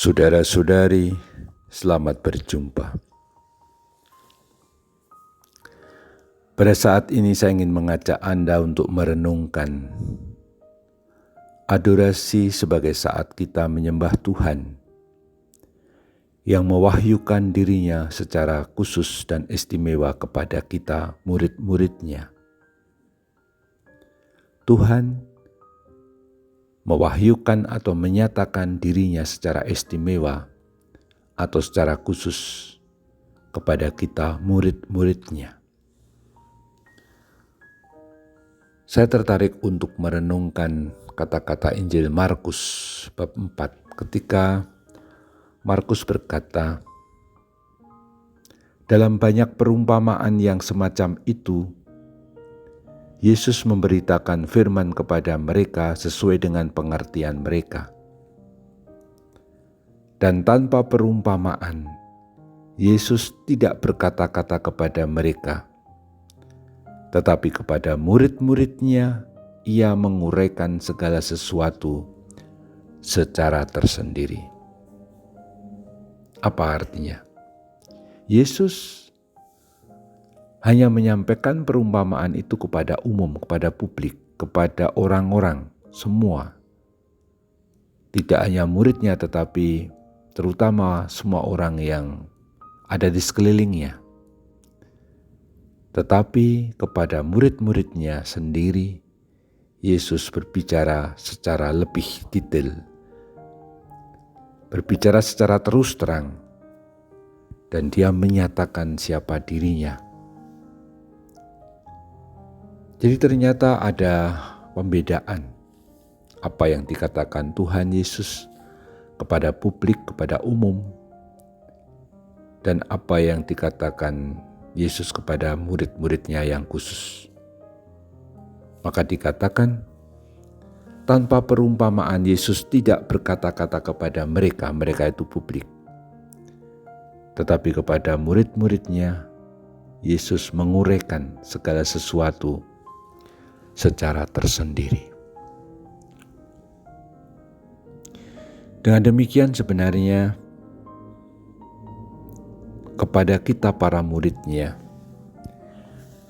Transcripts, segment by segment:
Saudara-saudari, selamat berjumpa. Pada saat ini saya ingin mengajak Anda untuk merenungkan adorasi sebagai saat kita menyembah Tuhan yang mewahyukan dirinya secara khusus dan istimewa kepada kita murid-muridnya. Tuhan mewahyukan atau menyatakan dirinya secara istimewa atau secara khusus kepada kita murid-muridnya. Saya tertarik untuk merenungkan kata-kata Injil Markus bab 4 ketika Markus berkata, dalam banyak perumpamaan yang semacam itu, Yesus memberitakan firman kepada mereka sesuai dengan pengertian mereka. Dan tanpa perumpamaan, Yesus tidak berkata-kata kepada mereka, tetapi kepada murid-muridnya Ia menguraikan segala sesuatu secara tersendiri. Apa artinya? Yesus hanya menyampaikan perumpamaan itu kepada umum, kepada publik, kepada orang-orang semua. Tidak hanya muridnya tetapi terutama semua orang yang ada di sekelilingnya. Tetapi kepada murid-muridnya sendiri, Yesus berbicara secara lebih detail. Berbicara secara terus terang. Dan Dia menyatakan siapa dirinya. Jadi ternyata ada pembedaan apa yang dikatakan Tuhan Yesus kepada publik, kepada umum, dan apa yang dikatakan Yesus kepada murid-muridnya yang khusus. Maka dikatakan, tanpa perumpamaan Yesus tidak berkata-kata kepada mereka itu publik. Tetapi kepada murid-muridnya, Yesus menguraikan segala sesuatu secara tersendiri. Dengan demikian sebenarnya kepada kita para muridnya,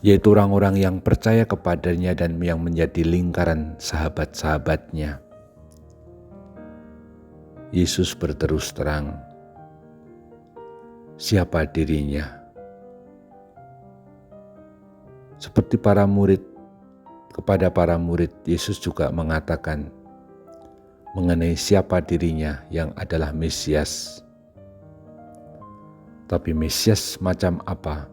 yaitu orang-orang yang percaya kepadanya dan yang menjadi lingkaran sahabat-sahabatnya, Yesus berterus terang siapa dirinya. Seperti para murid, kepada para murid Yesus juga mengatakan mengenai siapa dirinya yang adalah Mesias. Tapi Mesias macam apa?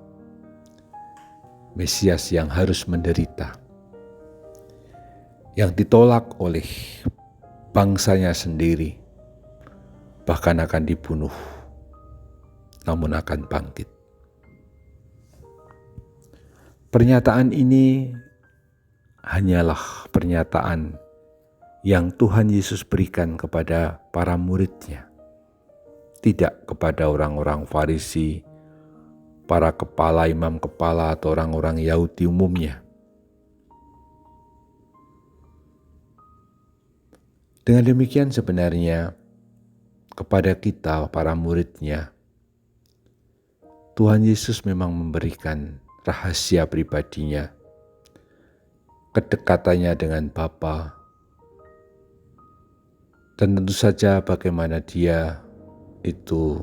Mesias yang harus menderita, yang ditolak oleh bangsanya sendiri, bahkan akan dibunuh, namun akan bangkit. Pernyataan ini hanyalah pernyataan yang Tuhan Yesus berikan kepada para muridnya, tidak kepada orang-orang Farisi, para kepala, imam kepala, atau orang-orang Yahudi umumnya. Dengan demikian sebenarnya kepada kita para muridnya, Tuhan Yesus memang memberikan rahasia pribadinya, kedekatannya dengan Bapa, dan tentu saja bagaimana Dia itu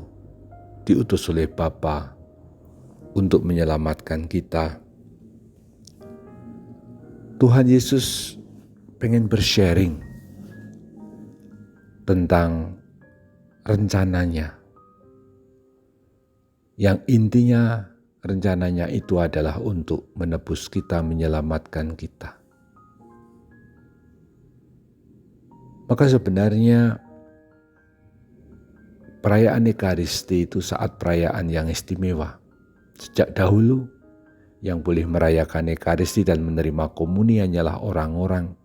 diutus oleh Bapa untuk menyelamatkan kita. Tuhan Yesus pengen bersharing tentang rencananya, yang intinya rencananya itu adalah untuk menebus kita, menyelamatkan kita. Maka sebenarnya perayaan Ekaristi itu saat perayaan yang istimewa. Sejak dahulu yang boleh merayakan Ekaristi dan menerima komuni hanyalah orang-orang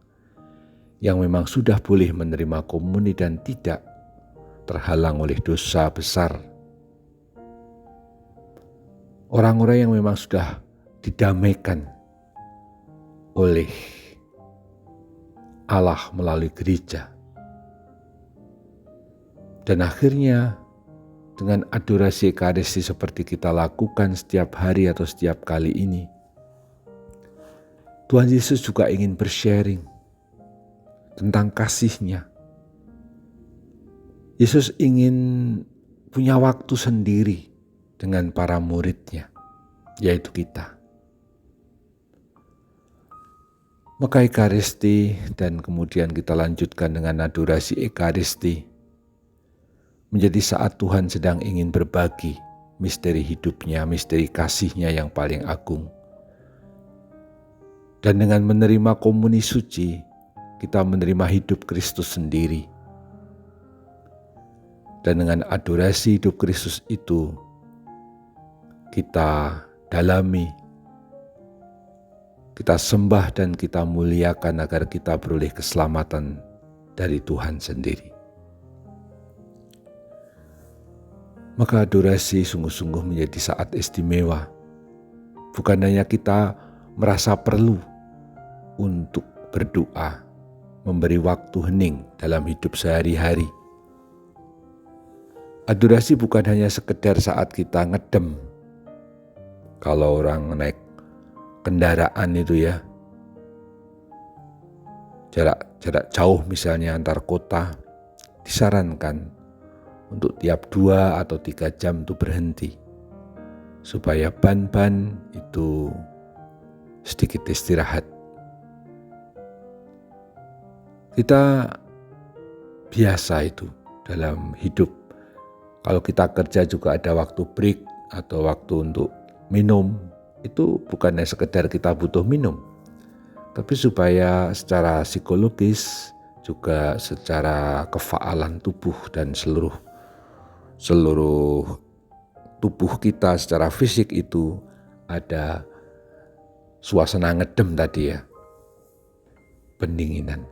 yang memang sudah boleh menerima komuni dan tidak terhalang oleh dosa besar. Orang-orang yang memang sudah didamaikan oleh Allah melalui gereja. Dan akhirnya dengan adorasi Ekaristi seperti kita lakukan setiap hari atau setiap kali ini, Tuhan Yesus juga ingin bersharing tentang kasih-Nya. Yesus ingin punya waktu sendiri dengan para murid-Nya, yaitu kita. Maka Ekaristi dan kemudian kita lanjutkan dengan adorasi Ekaristi menjadi saat Tuhan sedang ingin berbagi misteri hidupnya, misteri kasih-Nya yang paling agung. Dan dengan menerima komuni suci, kita menerima hidup Kristus sendiri. Dan dengan adorasi hidup Kristus itu, kita dalami, kita sembah dan kita muliakan agar kita beroleh keselamatan dari Tuhan sendiri. Maka adorasi sungguh-sungguh menjadi saat istimewa. Bukan hanya kita merasa perlu untuk berdoa, memberi waktu hening dalam hidup sehari-hari. Adorasi bukan hanya sekedar saat kita ngedem. Kalau orang naik kendaraan itu ya, jarak jauh misalnya antar kota, disarankan untuk tiap 2 atau 3 jam itu berhenti, supaya ban-ban itu sedikit istirahat. Kita biasa itu dalam hidup. Kalau kita kerja juga ada waktu break atau waktu untuk minum. Itu bukannya sekedar kita butuh minum, tapi supaya secara psikologis juga secara kefaalan tubuh dan seluruh tubuh kita secara fisik itu ada suasana ngedem tadi ya, pendinginan.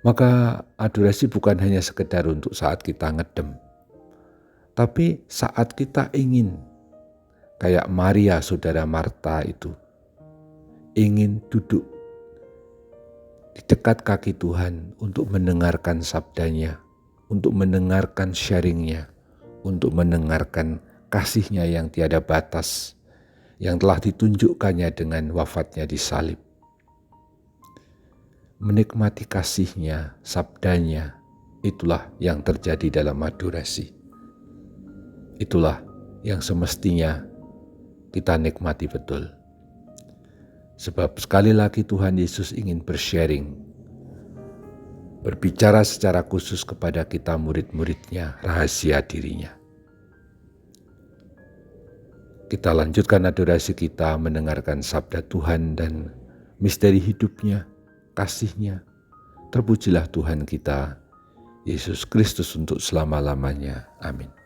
Maka adorasi bukan hanya sekedar untuk saat kita ngedem, tapi saat kita ingin, kayak Maria saudara Marta itu, ingin duduk di dekat kaki Tuhan untuk mendengarkan sabdanya, untuk mendengarkan sharingnya, untuk mendengarkan kasih-Nya yang tiada batas, yang telah ditunjukkannya dengan wafatnya di salib. Menikmati kasih-Nya, sabdanya, itulah yang terjadi dalam adorasi. Itulah yang semestinya kita nikmati betul. Sebab sekali lagi Tuhan Yesus ingin bersharing, berbicara secara khusus kepada kita murid-murid-Nya, rahasia diri-Nya. Kita lanjutkan adorasi kita mendengarkan sabda Tuhan dan misteri hidupnya, kasih-Nya. Terpujilah Tuhan kita, Yesus Kristus untuk selama-lamanya. Amin.